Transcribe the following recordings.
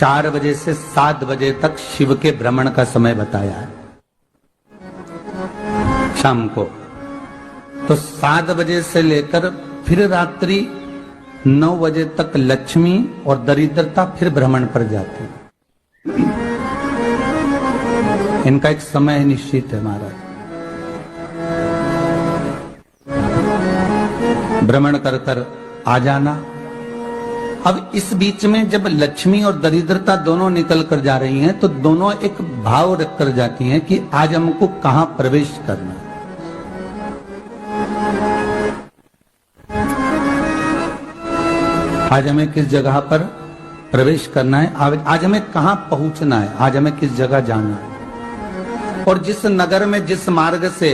4 बजे से 7 बजे तक शिव के भ्रमण का समय बताया है शाम को। तो 7 बजे से लेकर फिर रात्रि 9 बजे तक लक्ष्मी और दरिद्रता फिर भ्रमण पर जाती है। इनका एक समय निश्चित है महाराज। भ्रमण कर कर आ जाना। अब इस बीच में जब लक्ष्मी और दरिद्रता दोनों निकल कर जा रही हैं तो दोनों एक भाव रख कर जाती हैं कि आज हमको कहां प्रवेश करना है। आज हमें किस जगह पर प्रवेश करना है, आज हमें कहां पहुंचना है, आज हमें किस जगह जाना है। और जिस नगर में जिस मार्ग से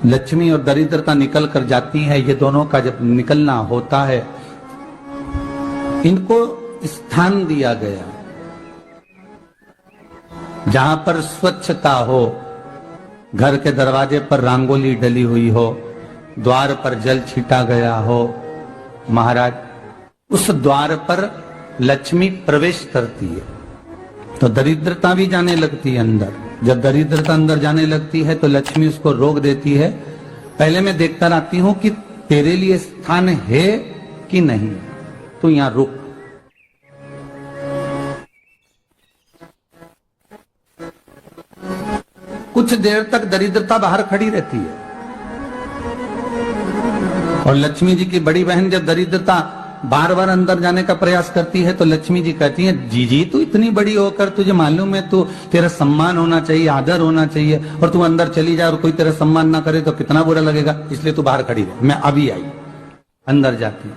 लक्ष्मी और दरिद्रता निकल कर जाती है, ये दोनों का जब निकलना होता है, इनको स्थान दिया गया जहां पर स्वच्छता हो, घर के दरवाजे पर रंगोली डली हुई हो, द्वार पर जल छीटा गया हो। महाराज उस द्वार पर लक्ष्मी प्रवेश करती है तो दरिद्रता भी जाने लगती है अंदर। जब दरिद्रता अंदर जाने लगती है तो लक्ष्मी उसको रोक देती है। पहले मैं देखकर आती हूं कि तेरे लिए स्थान है कि नहीं, तो यहां रुक। कुछ देर तक दरिद्रता बाहर खड़ी रहती है और लक्ष्मी जी की बड़ी बहन जब दरिद्रता बार बार अंदर जाने का प्रयास करती है तो लक्ष्मी जी कहती हैं, जीजी तू इतनी बड़ी होकर तुझे मालूम है तू तेरा सम्मान होना चाहिए, आदर होना चाहिए, और तू अंदर चली जाए और कोई तेरा सम्मान ना करे तो कितना बुरा लगेगा, इसलिए तू बाहर खड़ी रहे। मैं अभी आई। अंदर जाती है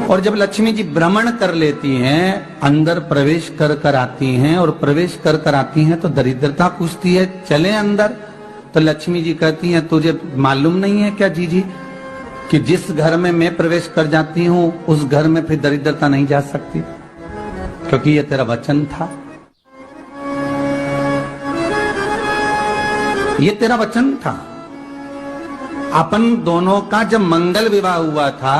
और जब लक्ष्मी जी भ्रमण कर लेती हैं, अंदर प्रवेश कर कर आती हैं और प्रवेश कर कर आती हैं तो दरिद्रता पूछती है चले अंदर। तो लक्ष्मी जी कहती हैं, तुझे मालूम नहीं है क्या जीजी कि जिस घर में मैं प्रवेश कर जाती हूं उस घर में फिर दरिद्रता नहीं जा सकती, क्योंकि ये तेरा वचन था, ये तेरा वचन था। अपन दोनों का जब मंगल विवाह हुआ था,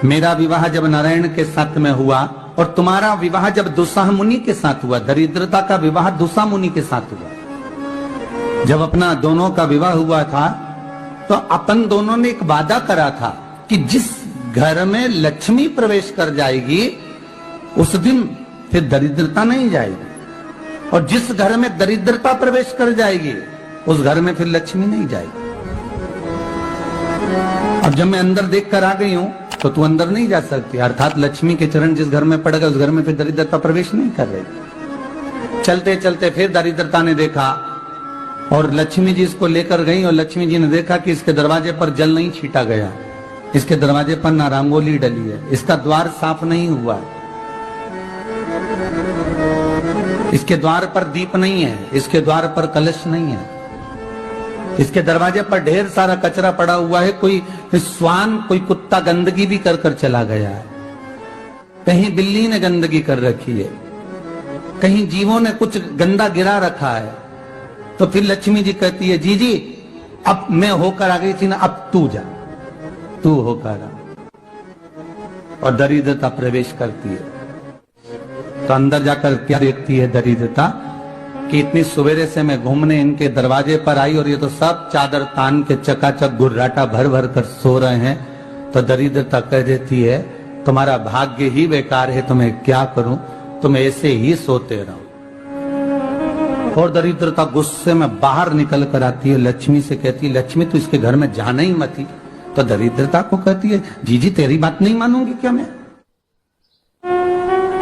मेरा विवाह जब नारायण के साथ में हुआ और तुम्हारा विवाह जब दुस्साह मुनि के साथ हुआ, दरिद्रता का विवाह दुस्साह मुनि के साथ हुआ। जब अपना दोनों का विवाह हुआ था तो अपन दोनों ने एक वादा करा था कि जिस घर में लक्ष्मी प्रवेश कर जाएगी उस दिन फिर दरिद्रता नहीं जाएगी, और जिस घर में दरिद्रता प्रवेश कर जाएगी उस घर में फिर लक्ष्मी नहीं जाएगी। अब जब मैं अंदर देख कर आ गई हूं तो तू अंदर नहीं जा सकती, अर्थात लक्ष्मी के चरण जिस घर में पड़ गए उस घर में फिर दरिद्रता प्रवेश नहीं कर रही। चलते चलते फिर दरिद्रता ने देखा और लक्ष्मी जी इसको लेकर गई और लक्ष्मी जी ने देखा कि इसके दरवाजे पर जल नहीं छीटा गया, इसके दरवाजे पर ना रंगोली डली है, इसका द्वार साफ नहीं हुआ है, इसके द्वार पर दीप नहीं है, इसके द्वार पर कलश नहीं है, इसके दरवाजे पर ढेर सारा कचरा पड़ा हुआ है, कोई स्वान कोई कुत्ता गंदगी भी कर कर चला गया है, कहीं बिल्ली ने गंदगी कर रखी है, कहीं जीवों ने कुछ गंदा गिरा रखा है। तो फिर लक्ष्मी जी कहती है, जीजी अब मैं होकर आ गई थी ना, अब तू जा, तू होकर आ। और दरिद्रता प्रवेश करती है तो अंदर जाकर क्या देखती है दरिद्रता कि इतनी सवेरे से मैं घूमने इनके दरवाजे पर आई और ये तो सब चादर तान के चकाचक गुर्राटा भर भर कर सो रहे हैं। तो दरिद्रता कह देती है, तुम्हारा भाग्य ही बेकार है, तो मैं क्या करूं, तुम ऐसे ही सोते रहो। और दरिद्रता गुस्से में बाहर निकल कर आती है, लक्ष्मी से कहती है, लक्ष्मी तू इसके घर में जाना ही मत ही। तो दरिद्रता को कहती है, जीजी तेरी बात नहीं मानूंगी क्या मैं?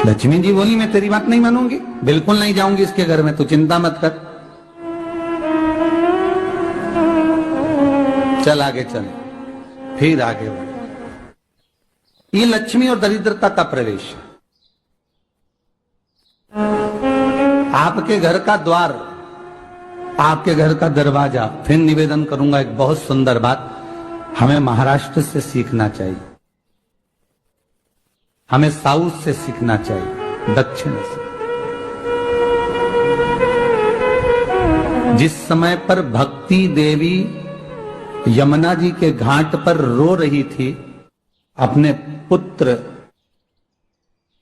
लक्ष्मी जी बोली, मैं तेरी बात नहीं मानूंगी, बिल्कुल नहीं जाऊंगी इसके घर में, तू चिंता मत कर, चल आगे चल। फिर आगे बढ़े। ये लक्ष्मी और दरिद्रता का प्रवेश। आपके घर का द्वार, आपके घर का दरवाजा। फिर निवेदन करूंगा एक बहुत सुंदर बात, हमें महाराष्ट्र से सीखना चाहिए, हमें साउथ से सीखना चाहिए, दक्षिण से। जिस समय पर भक्ति देवी यमुना जी के घाट पर रो रही थी अपने पुत्र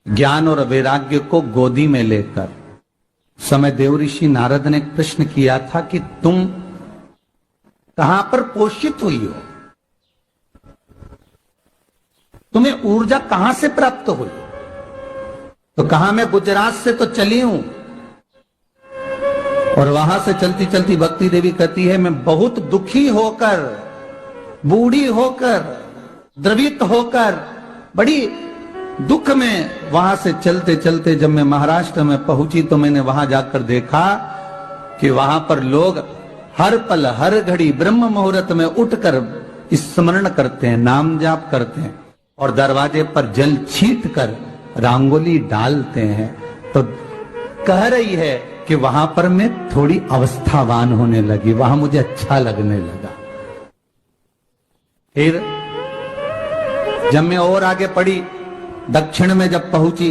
ज्ञान और वैराग्य को गोदी में लेकर समय देव ऋषि नारद ने प्रश्न किया था कि तुम कहां पर पोषित हुई हो, तुम्हें ऊर्जा कहां से प्राप्त हुई? तो कहा मैं गुजरात से तो चली हूं। और वहां से चलती चलती भक्ति देवी कहती है मैं बहुत दुखी होकर, बूढ़ी होकर, द्रवित होकर, बड़ी दुख में वहां से चलते चलते जब मैं महाराष्ट्र में पहुंची तो मैंने वहां जाकर देखा कि वहां पर लोग हर पल हर घड़ी ब्रह्म मुहूर्त में उठकर स्मरण करते हैं, नाम जाप करते हैं और दरवाजे पर जल छीट कर रंगोली डालते हैं। तो कह रही है कि वहां पर मैं थोड़ी अवस्थावान होने लगी, वहां मुझे अच्छा लगने लगा। फिर जब मैं और आगे पढ़ी, दक्षिण में जब पहुंची,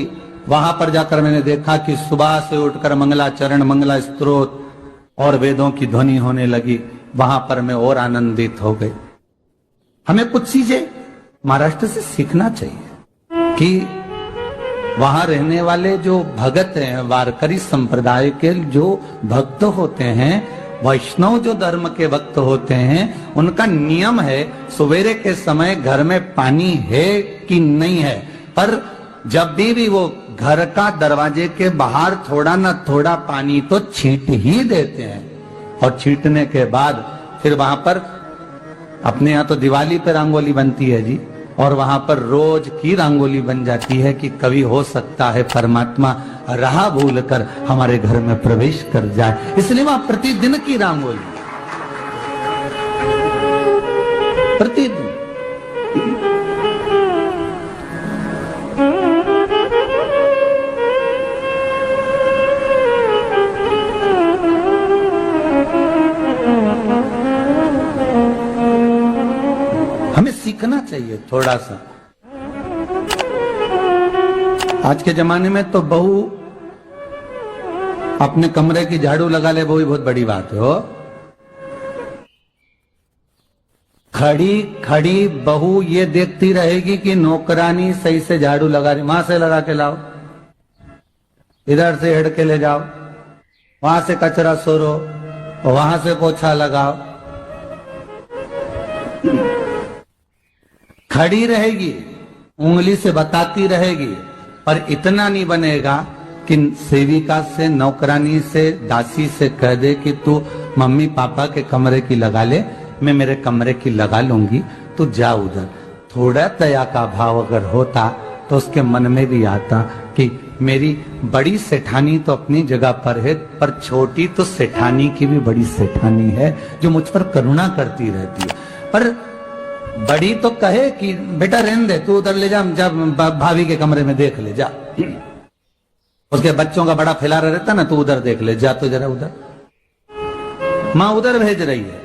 वहां पर जाकर मैंने देखा कि सुबह से उठकर मंगलाचरण, मंगला स्तोत्र और वेदों की ध्वनि होने लगी। वहां पर मैं और आनंदित हो गई। हमें कुछ चीजें महाराष्ट्र से सीखना चाहिए कि वहां रहने वाले जो भगत हैं, वारकरी संप्रदाय के जो भक्त होते हैं, वैष्णव जो धर्म के भक्त होते हैं, उनका नियम है सवेरे के समय घर में पानी है कि नहीं है, पर जब भी वो घर का दरवाजे के बाहर थोड़ा ना थोड़ा पानी तो छींट ही देते हैं। और छींटने के बाद फिर वहां पर अपने यहाँ तो दिवाली पे रंगोली बनती है जी, और वहां पर रोज की रंगोली बन जाती है कि कभी हो सकता है परमात्मा राह भूल कर हमारे घर में प्रवेश कर जाए, इसलिए वहां प्रतिदिन की रंगोली, प्रतिदिन। हमें सीखना चाहिए थोड़ा सा। आज के जमाने में तो बहू अपने कमरे की झाड़ू लगा ले, वो ही बहुत बड़ी बात है। हो खड़ी खड़ी बहू ये देखती रहेगी कि नौकरानी सही से झाड़ू लगा रही, वहां से लगा के लाओ, इधर से हेड के ले जाओ, वहां से कचरा सोरो, वहां से पोछा लगाओ। खड़ी रहेगी, उंगली से बताती रहेगी, पर इतना नहीं बनेगा कि सेविका से, नौकरानी से, दासी से कह दे कि तू मम्मी पापा के कमरे की लगा ले, मैं मेरे कमरे की लगा लूंगी, तू जा उधर। थोड़ा दया का भाव अगर होता तो उसके मन में भी आता कि मेरी बड़ी सेठानी तो अपनी जगह पर है, पर छोटी तो सेठानी की भी बड़ी सेठानी है जो मुझ पर करुणा करती रहती है। पर बड़ी तो कहे कि बेटा रहने दे, तू उधर ले जा, जब भाभी के कमरे में देख ले जा। उसके बच्चों का बड़ा फैलारा रहता ना, तू उधर देख ले जा, तो जरा उधर, मां उधर भेज रही है।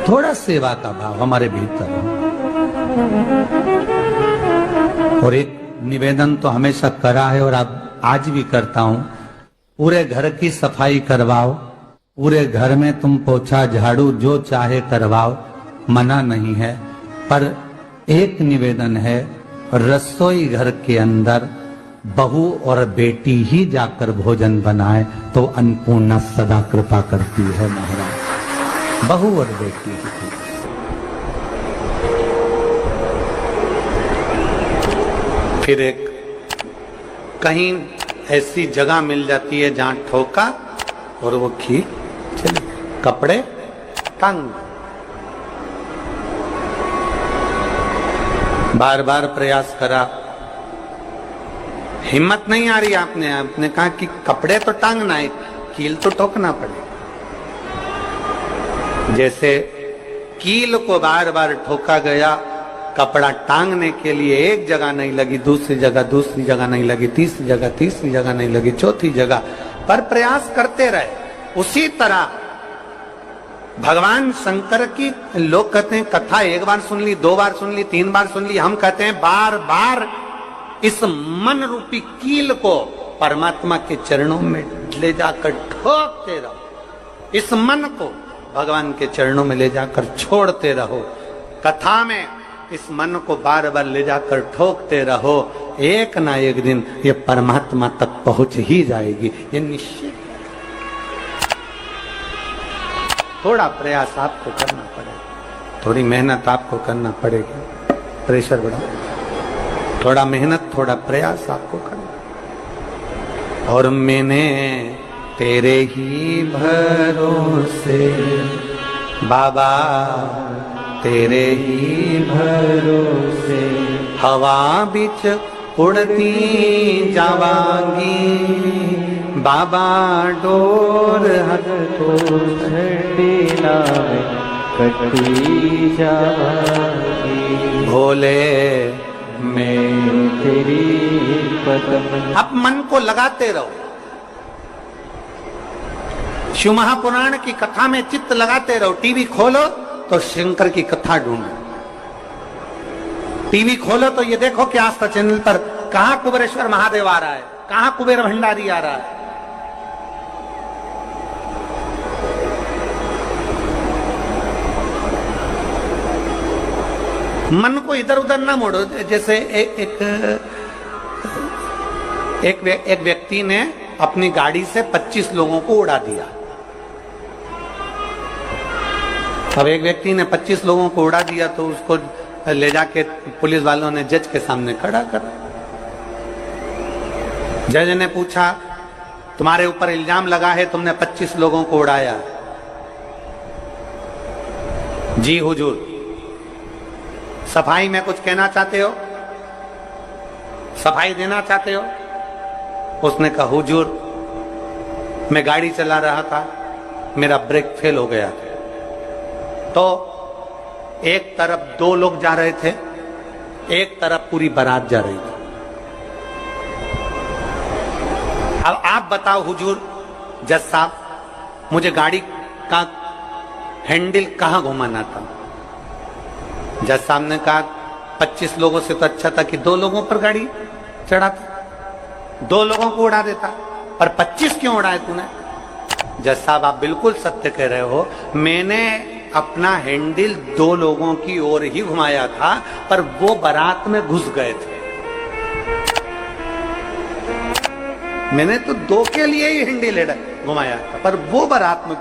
थोड़ा सेवा का भाव हमारे भीतर हो। और एक निवेदन तो हमेशा करा है और अब आज भी करता हूं, पूरे घर की सफाई करवाओ, पूरे घर में तुम पोछा झाड़ू जो चाहे करवाओ, मना नहीं है। पर एक निवेदन है, रसोई घर के अंदर बहू और बेटी ही जाकर भोजन बनाए तो अन्नपूर्णा सदा कृपा करती है महाराज। बहू और बेटी ही। फिर एक कहीं ऐसी जगह मिल जाती है जहां ठोका और वो खींच चले, कपड़े तंग, बार बार प्रयास करा, हिम्मत नहीं आ रही। आपने कहा कि कपड़े तो टांगना है, कील तो ठोकना पड़े। जैसे कील को बार बार ठोका गया, कपड़ा टांगने के लिए एक जगह नहीं लगी, दूसरी जगह नहीं लगी, तीसरी जगह नहीं लगी, चौथी जगह पर प्रयास करते रहे। उसी तरह भगवान शंकर की, लोग कहते हैं कथा एक बार सुन ली, 2 बार सुन ली, 3 बार सुन ली, हम कहते हैं बार बार इस मन रूपी कील को परमात्मा के चरणों में ले जाकर ठोकते रहो। इस मन को भगवान के चरणों में ले जाकर छोड़ते रहो, कथा में इस मन को बार बार ले जाकर ठोकते रहो, एक ना एक दिन ये परमात्मा तक पहुंच ही जाएगी, ये निश्चित। थोड़ा प्रयास आपको करना पड़ेगा, थोड़ी मेहनत आपको करना पड़ेगी, प्रेशर बढ़ा, थोड़ा मेहनत थोड़ा प्रयास आपको करना। और मैंने तेरे ही भरोसे बाबा, तेरे ही भरोसे हवा बिच उड़ती जावांगी बाबा, डोर हथ तो छड़ीला कटी जावांगी भोले मैं तेरी पदम। अब मन को लगाते रहो, शिव महापुराण की कथा में चित्त लगाते रहो। टीवी खोलो तो शंकर की कथा ढूंढो, टीवी खोलो तो ये देखो कि आस्था चैनल पर कहां कुबेरेश्वर महादेव आ रहा है, कहां कुबेर भंडारी आ रहा है। मन को इधर उधर ना मोड़ो। जैसे एक व्यक्ति ने अपनी गाड़ी से 25 लोगों को उड़ा दिया। अब एक व्यक्ति ने 25 लोगों को उड़ा दिया तो उसको ले जाके पुलिस वालों ने जज के सामने खड़ा कर। जज ने पूछा, तुम्हारे ऊपर इल्जाम लगा है तुमने 25 लोगों को उड़ाया। जी हुजूर। सफाई में कुछ कहना चाहते हो, सफाई देना चाहते हो? उसने कहा, हुजूर मैं गाड़ी चला रहा था, मेरा ब्रेक फेल हो गया था, तो एक तरफ 2 लोग जा रहे थे, एक तरफ पूरी बारात जा रही थी। अब आप बताओ हुजूर, जज साहब, मुझे गाड़ी का हैंडल कहां घुमाना था? जज साहब ने कहा, 25 लोगों से तो अच्छा था कि 2 लोगों पर गाड़ी चढ़ाता, 2 लोगों को उड़ा देता, पर 25 क्यों उड़ाए तूने? जज साहब आप बिल्कुल सत्य कह रहे हो, मैंने अपना हैंडल 2 लोगों की ओर ही घुमाया था, पर वो बारात में घुस गए थे। मैंने तो 2 के लिए ही हैंडल घुमाया था, पर वो बारात में